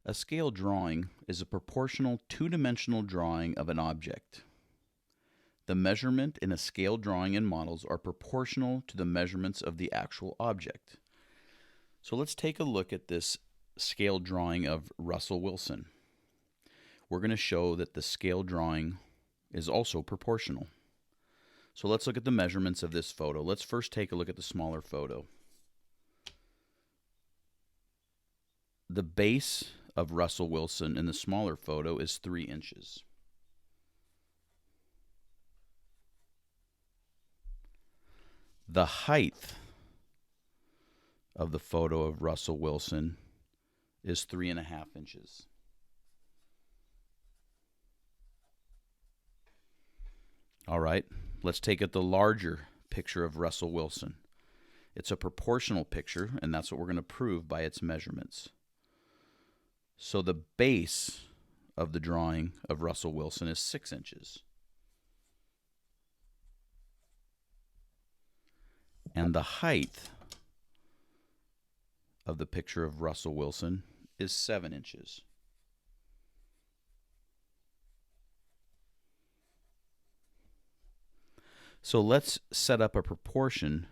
A scale drawing is a proportional two-dimensional drawing of an object. The measurement in a scale drawing in models are proportional to the measurements of the actual object. So let's take a look at this scale drawing of Russell Wilson. We're going to show that the scale drawing is also proportional. So let's look at the measurements of this photo. Let's first take a look at the smaller photo. The base of Russell Wilson in the smaller photo is 3 inches. The height of the photo of Russell Wilson is 3.5 inches. All right, let's take the larger picture of Russell Wilson. It's a proportional picture, and that's what we're going to prove by its measurements. So the base of the drawing of Russell Wilson is 6 inches. And the height of the picture of Russell Wilson is 7 inches. So let's set up a proportion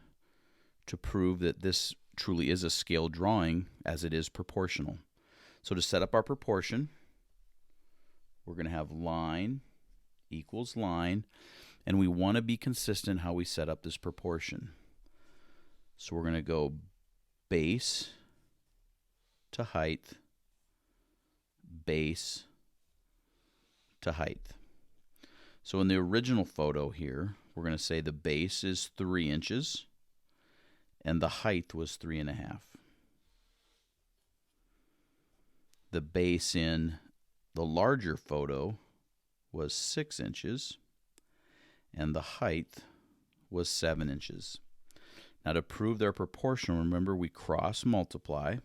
to prove that this truly is a scale drawing as it is proportional. So to set up our proportion, we're going to have line equals line, and we want to be consistent how we set up this proportion. So we're going to go base to height, base to height. So in the original photo here, we're going to say the base is 3 inches and the height was 3.5. The base in the larger photo was 6 inches and the height was 7 inches. Now to prove they're proportional, remember we cross multiply.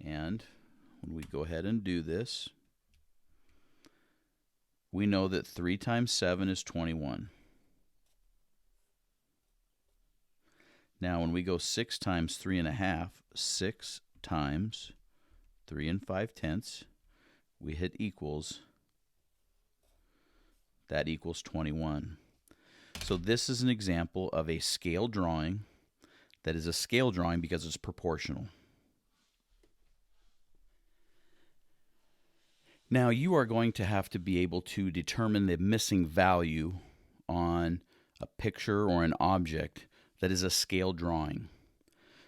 And when we go ahead and do this, we know that 3 times 7 is 21. Now when we go 6 times 3.5, 6 times 3 5/10, we hit equals. That equals 21. So this is an example of a scale drawing that is a scale drawing because it's proportional. Now you are going to have to be able to determine the missing value on a picture or an object that is a scale drawing.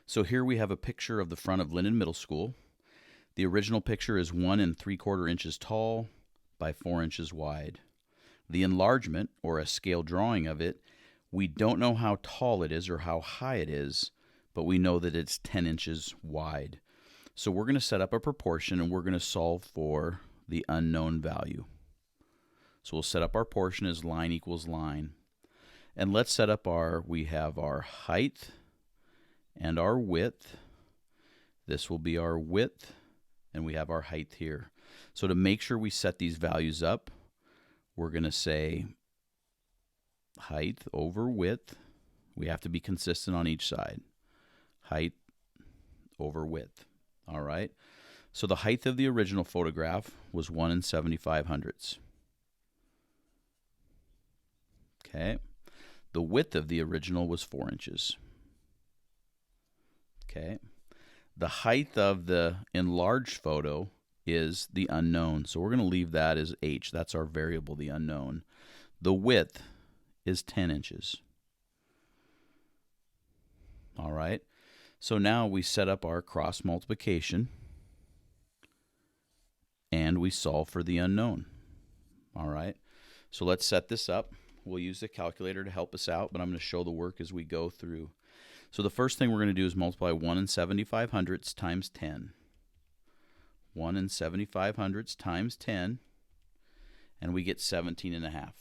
So here we have a picture of the front of Linden Middle School. The original picture is 1 3/4 inches tall by 4 inches wide. The enlargement, or a scale drawing of it, we don't know how tall it is or how high it is, but we know that it's 10 inches wide. So we're going to set up a proportion and we're going to solve for the unknown value. So we'll set up our portion as line equals line. And let's set up we have our height and our width. This will be our width, and we have our height here. So to make sure we set these values up, we're going to say height over width. We have to be consistent on each side. Height over width. All right. So the height of the original photograph was 1 75/100. Okay. The width of the original was 4 inches. Okay. The height of the enlarged photo is the unknown. So we're going to leave that as h. That's our variable, the unknown. The width is 10 inches. All right. So now we set up our cross multiplication and we solve for the unknown. All right. So let's set this up. We'll use the calculator to help us out, but I'm going to show the work as we go through. So the first thing we're going to do is multiply 1 75/100 times 10. 1 75/100 times 10, and we get 17.5.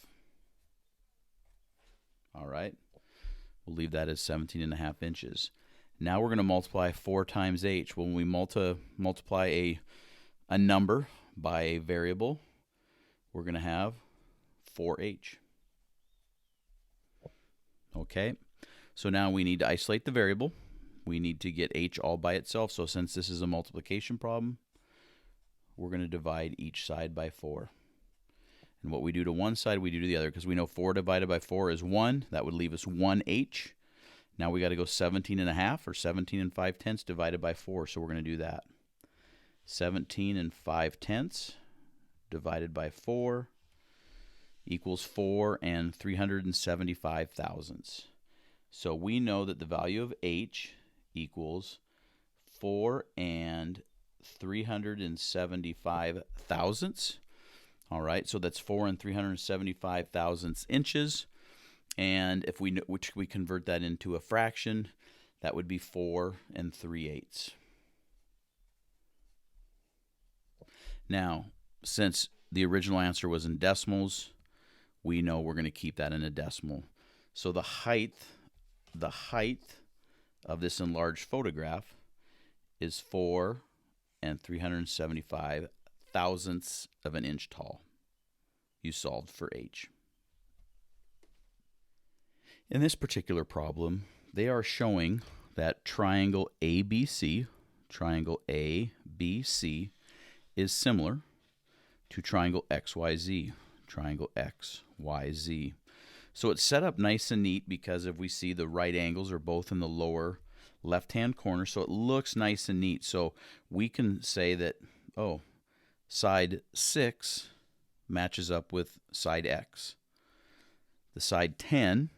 All right. We'll leave that as 17.5 inches. Now we're going to multiply 4 times h. When we multiply a number by a variable, we're going to have 4h. Okay, so now we need to isolate the variable. we need to get h all by itself. So since this is a multiplication problem, we're going to divide each side by 4. And what we do to one side, we do to the other, because we know 4 divided by 4 is 1. That would leave us 1h. Now we got to go 17 and a half, or 17 and 5/10 divided by 4. So we're going to do that. 17 and 5/10 divided by 4 equals 4 and 375 thousandths. So we know that the value of h equals 4 and 375 thousandths. All right, so that's 4 and 375 thousandths inches. And if we convert that into a fraction, that would be 4 and 3/8. Now, since the original answer was in decimals, we know we're going to keep that in a decimal. So the height of this enlarged photograph is 4 and 375 thousandths of an inch tall. You solved for h. In this particular problem, they are showing that triangle ABC is similar to triangle XYZ, triangle XYZ. So it's set up nice and neat because if we see the right angles are both in the lower left-hand corner, so it looks nice and neat. So we can say that, oh, side 6 matches up with side X. The side 10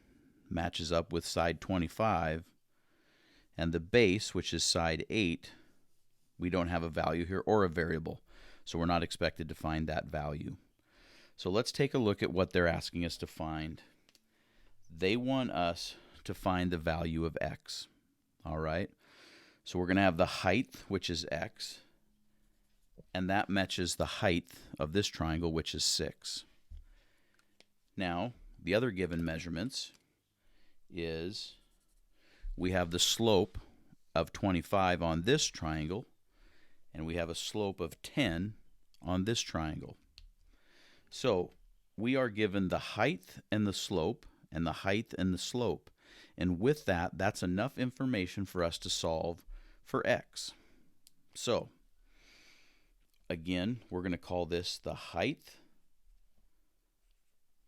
matches up with side 25. And the base, which is side 8, we don't have a value here or a variable. So we're not expected to find that value. So let's take a look at what they're asking us to find. They want us to find the value of x. All right. So we're going to have the height, which is x, and that matches the height of this triangle, which is 6. Now, the other given measurements is we have the slope of 25 on this triangle, and we have a slope of 10 on this triangle. So we are given the height and the slope, and the height and the slope. And with that, that's enough information for us to solve for x. So again, we're going to call this the height,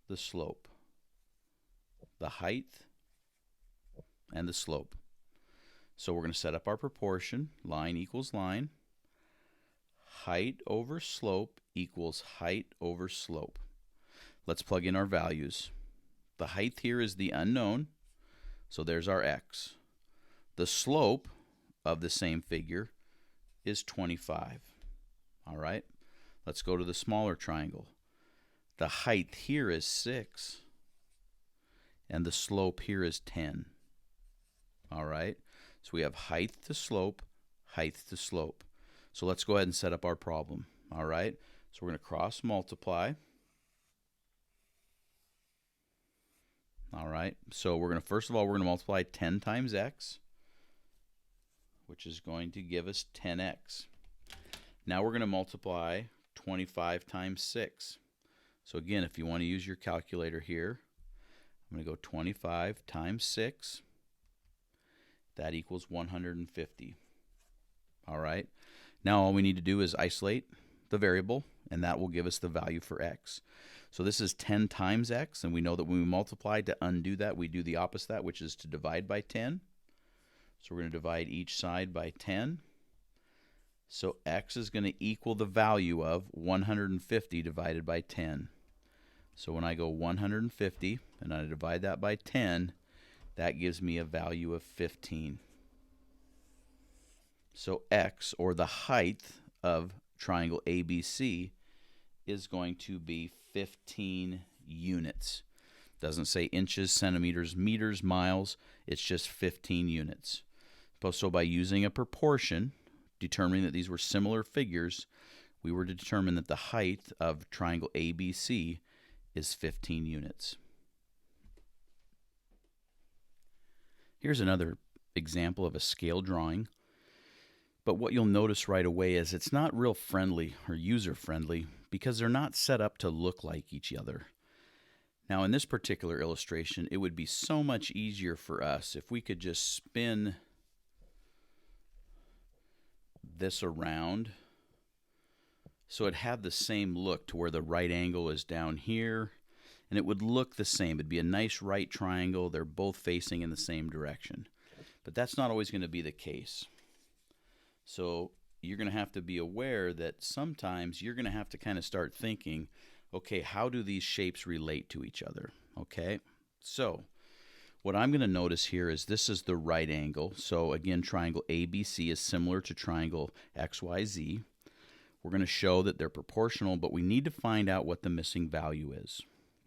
the slope. The height and the slope. So we're going to set up our proportion. Line equals line. Height over slope equals height over slope. Let's plug in our values. The height here is the unknown, so there's our x. The slope of the same figure is 25. All right, let's go to the smaller triangle. The height here is 6, and the slope here is 10. All right, so we have height to slope, height to slope. So let's go ahead and set up our problem. All right, so we're going to cross multiply. All right, so we're going to, first of all, we're going to multiply 10 times x, which is going to give us 10x. Now we're going to multiply 25 times 6. So again, if you want to use your calculator here, I'm going to go 25 times 6. That equals 150. All right, now all we need to do is isolate the variable, and that will give us the value for x. So this is 10 times x, and we know that when we multiply, to undo that, we do the opposite of that, which is to divide by 10. So we're going to divide each side by 10. So x is going to equal the value of 150 divided by 10. So when I go 150 and I divide that by 10, that gives me a value of 15. So x, or the height of triangle ABC, is going to be 15 units. Doesn't say inches, centimeters, meters, miles. It's just 15 units. So by using a proportion, determining that these were similar figures, we were to determine that the height of triangle ABC is 15 units. Here's another example of a scale drawing. But what you'll notice right away is it's not real friendly or user-friendly because they're not set up to look like each other. Now in this particular illustration, it would be so much easier for us if we could just spin this around so it had the same look to where the right angle is down here, and it would look the same. It'd be a nice right triangle. They're both facing in the same direction. But that's not always going to be the case. So you're going to have to be aware that sometimes you're going to have to kind of start thinking, okay, how do these shapes relate to each other? Okay, so what I'm going to notice here is this is the right angle. So again, triangle ABC is similar to triangle XYZ. We're going to show that they're proportional, but we need to find out what the missing value is.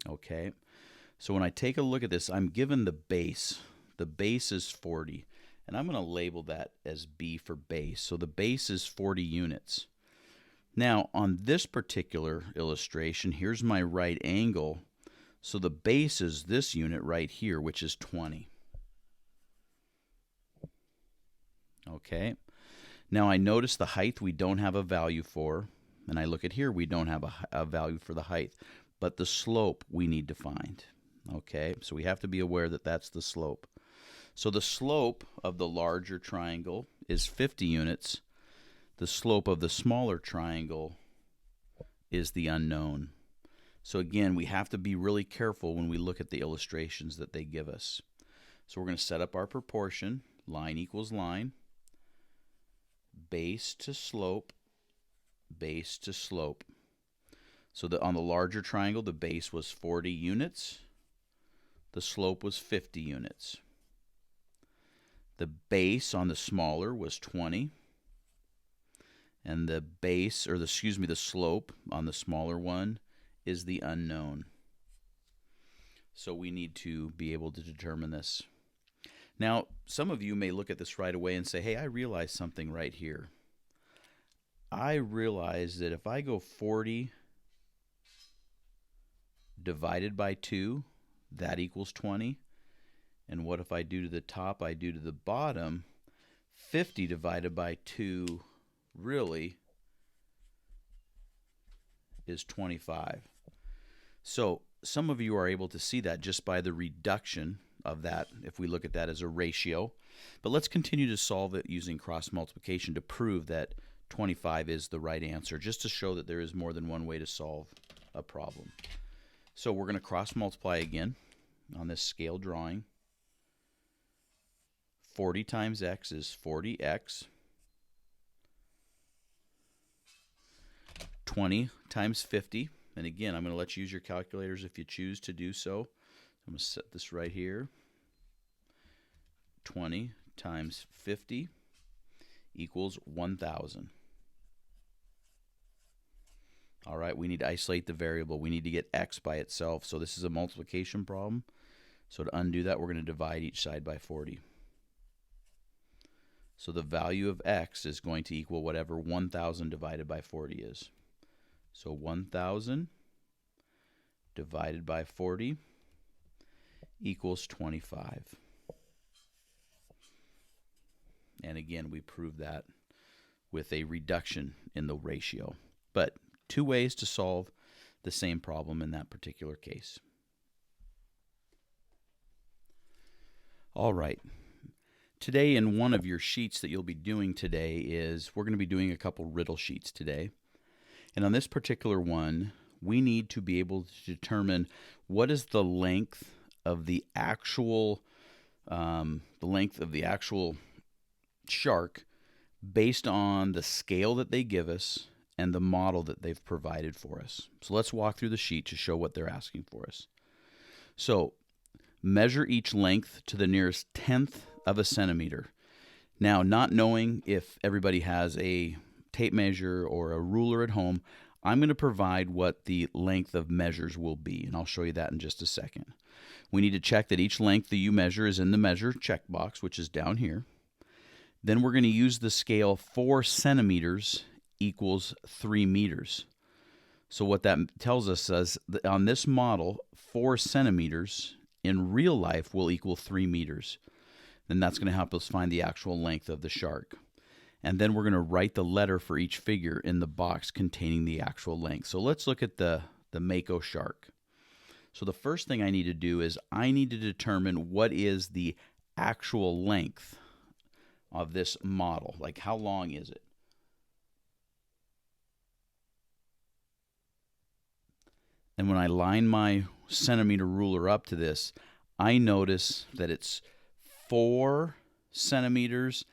Okay, so when I take a look at this, I'm given the base. The base is 40, and I'm going to label that as B for base. So the base is 40 units. Now, on this particular illustration, here's my right angle. So the base is this unit right here, which is 20. Okay. Now I notice the height we don't have a value for, and I look at here, we don't have a value for the height, but the slope we need to find. Okay, so we have to be aware that that's the slope. So the slope of the larger triangle is 50 units. The slope of the smaller triangle is the unknown. So again, we have to be really careful when we look at the illustrations that they give us. So we're going to set up our proportion, line equals line, base to slope, base to slope. So on the larger triangle, the base was 40 units. The slope was 50 units. The base on the smaller was 20. And the base, or the slope on the smaller one is the unknown. So we need to be able to determine this. Now, some of you may look at this right away and say, hey, I realize something right here. I realize that if I go 40 divided by 2, that equals 20. And what if I do to the top, I do to the bottom? 50 divided by 2 really is 25. So some of you are able to see that just by the reduction of that, if we look at that as a ratio. But let's continue to solve it using cross multiplication to prove that 25 is the right answer, just to show that there is more than one way to solve a problem. So we're going to cross multiply again on this scale drawing. 40 times x is 40x. 20 times 50, and again, I'm going to let you use your calculators if you choose to do so. I'm going to set this right here. 20 times 50 equals 1,000. All right, we need to isolate the variable. We need to get x by itself. So this is a multiplication problem. So to undo that, we're going to divide each side by 40. So the value of x is going to equal whatever 1,000 divided by 40 is. So 1,000 divided by 40 equals 25. And again, we prove that with a reduction in the ratio. But two ways to solve the same problem in that particular case. All right. Today in one of your sheets that you'll be doing today is we're going to be doing a couple riddle sheets today. And on this particular one, we need to be able to determine what is the length of the actual shark based on the scale that they give us and the model that they've provided for us. So let's walk through the sheet to show what they're asking for us. So measure each length to the nearest tenth of a centimeter. Now, not knowing if everybody has a tape measure or a ruler at home, I'm going to provide what the length of measures will be, and I'll show you that in just a second. We need to check that each length that you measure is in the measure checkbox, which is down here. Then we're going to use the scale 4 centimeters equals 3 meters. So what that tells us is that on this model, 4 centimeters in real life will equal 3 meters. Then that's going to help us find the actual length of the shark. And then we're going to write the letter for each figure in the box containing the actual length. So let's look at the Mako shark. So the first thing I need to do is I need to determine what is the actual length of this model. Like how long is it? And when I line my centimeter ruler up to this, I notice that it's 4 centimeters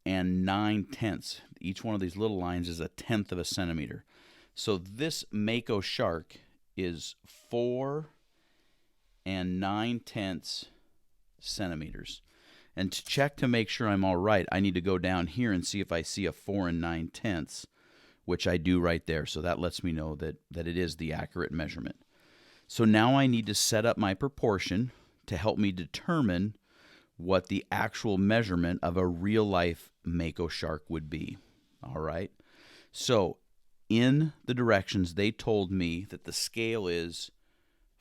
and 9/10. Each one of these little lines is 1/10 of a centimeter. So this Mako shark is 4 and 9/10 centimeters. And to check to make sure I'm all right, I need to go down here and see if I see a 4 and 9/10, which I do right there. So that lets me know that it is the accurate measurement. So now I need to set up my proportion to help me determine what the actual measurement of a real-life Mako shark would be. All right? So in the directions, they told me that the scale is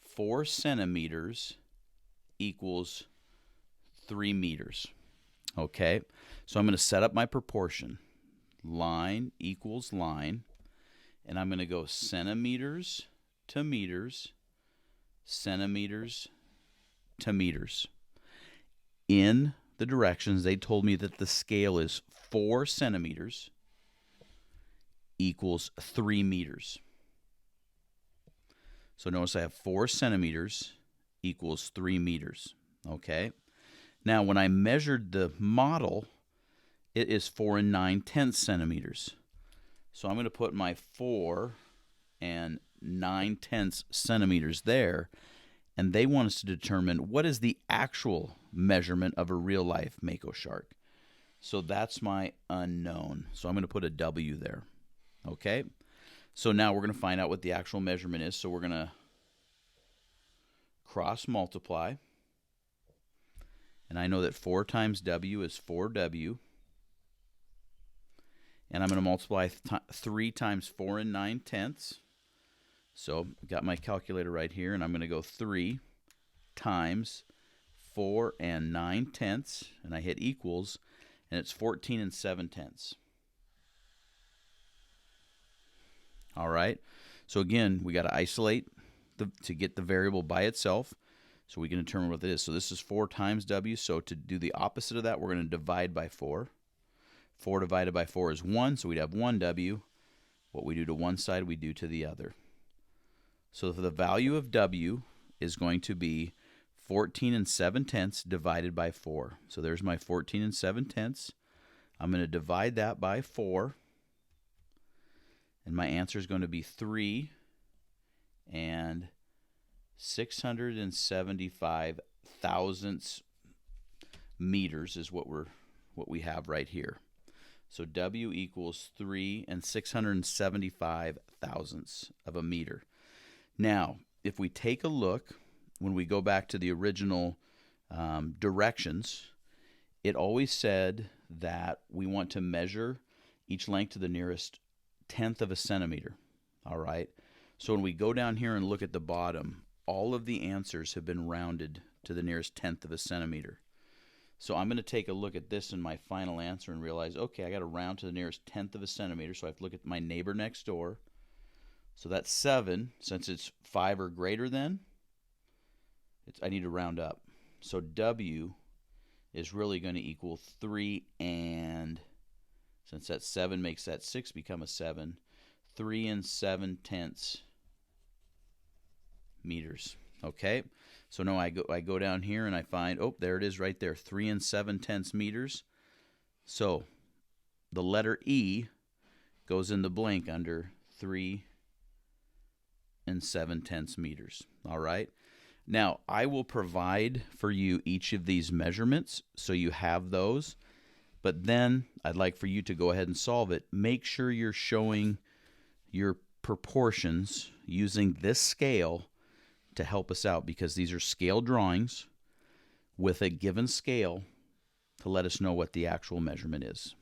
4 centimeters equals 3 meters. Okay? So I'm going to set up my proportion. Line equals line. And I'm going to go centimeters to meters, centimeters to meters. In the directions, they told me that the scale is 4 centimeters equals 3 meters. So notice I have 4 centimeters equals 3 meters. Okay? Now, when I measured the model, it is 4 and 9/10 centimeters. So I'm going to put my 4 and 9/10 centimeters there, and they want us to determine what is the actual measurement of a real-life Mako shark. So that's my unknown. So I'm going to put a W there. Okay? So now we're going to find out what the actual measurement is. So we're going to cross multiply. And I know that 4 times W is 4W. And I'm going to multiply 3 times 4 and 9/10. So I've got my calculator right here, and I'm going to go 3 times 4 and 9/10, and I hit equals, and it's 14 and 7/10. All right. So again, we got to isolate to get the variable by itself, so we can determine what it is. So this is 4 times W. So to do the opposite of that, we're going to divide by 4. 4 divided by 4 is 1, so we'd have 1W. What we do to one side, we do to the other. So the value of W is going to be 14 and 7/10 divided by 4. So there's my 14 and 7/10. I'm going to divide that by 4. And my answer is going to be 3 and 675 thousandths meters is what we have right here. So W equals 3 and 675 thousandths of a meter. Now, if we take a look, when we go back to the original directions, it always said that we want to measure each length to the nearest 1/10 of a centimeter. All right? So when we go down here and look at the bottom, all of the answers have been rounded to the nearest 1/10 of a centimeter. So I'm going to take a look at this in my final answer and realize, okay, I got to round to the nearest 1/10 of a centimeter, so I have to look at my neighbor next door. So that's 7. Since it's 5 or greater than, I need to round up. So W is really going to equal 3 and, since that 7 makes that 6 become a 7, 3 and 7/10 meters. Okay? So now I go down here and I find, oh, there it is right there, 3 and 7/10 meters. So the letter E goes in the blank under 3 and 7/10 meters. All right? Now, I will provide for you each of these measurements so you have those, but then I'd like for you to go ahead and solve it. Make sure you're showing your proportions using this scale to help us out, because these are scale drawings with a given scale to let us know what the actual measurement is.